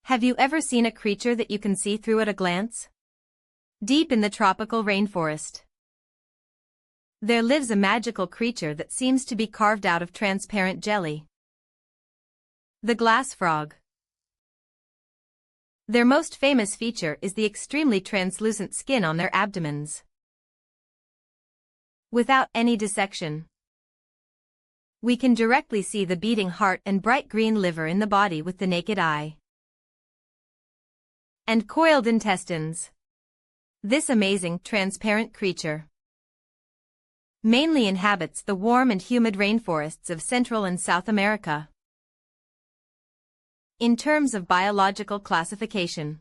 Have you ever seen a creature that you can see through at a glance? Deep in the tropical rainforest, there lives a magical creature that seems to be carved out of transparent jelly. The glass frog. Their most famous feature is the extremely translucent skin on their abdomens. Without any dissection, we can directly see the beating heart and bright green liver in the body with the naked eye. And coiled intestines. This amazing, transparent creature mainly inhabits the warm and humid rainforests of Central and South America. In terms of biological classification,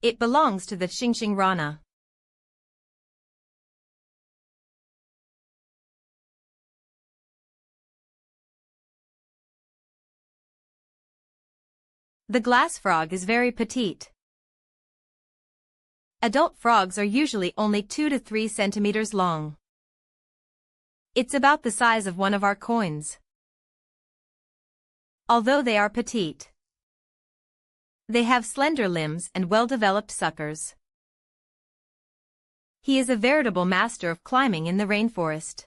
it belongs to the Xingxing rana. The glass frog is very petite. Adult frogs are usually only 2 to 3 centimeters long. It's about the size of one of our coins. Although they are petite, they have slender limbs and well-developed suckers. He is a veritable master of climbing in the rainforest.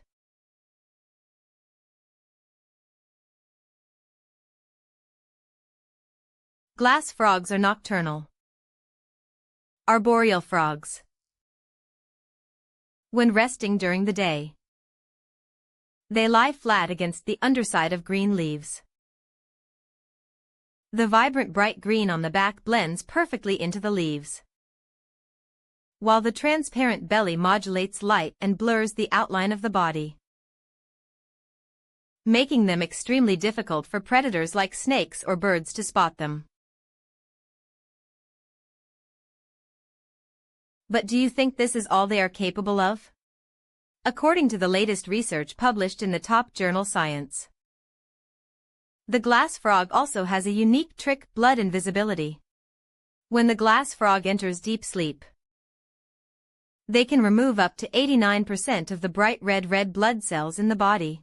Glass frogs are nocturnal. Arboreal frogs. When resting during the day, they lie flat against the underside of green leaves. The vibrant bright green on the back blends perfectly into the leaves, while the transparent belly modulates light and blurs the outline of the body, making them extremely difficult for predators like snakes or birds to spot them. But do you think this is all they are capable of? According to the latest research published in the top journal Science, the glass frog also has a unique trick: blood invisibility. When the glass frog enters deep sleep, they can remove up to 89% of the bright red blood cells in the body,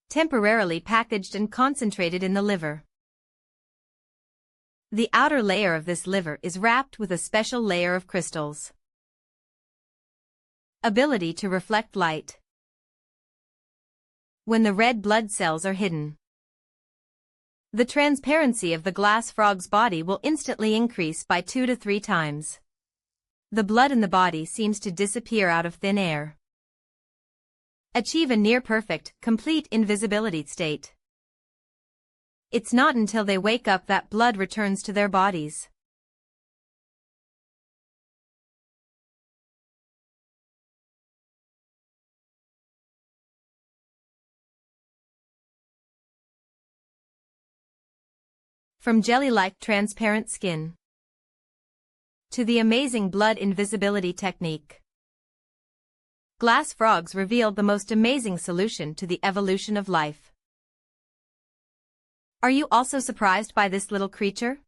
temporarily packaged and concentrated in the liver. The outer layer of this liver is wrapped with a special layer of crystals. Ability to reflect light. When the red blood cells are hidden, the transparency of the glass frog's body will instantly increase by 2 to 3 times. The blood in the body seems to disappear out of thin air. Achieve a near-perfect, complete invisibility state. It's not until they wake up that blood returns to their bodies. From jelly-like transparent skin to the amazing blood invisibility technique, glass frogs revealed the most amazing solution to the evolution of life. Are you also surprised by this little creature?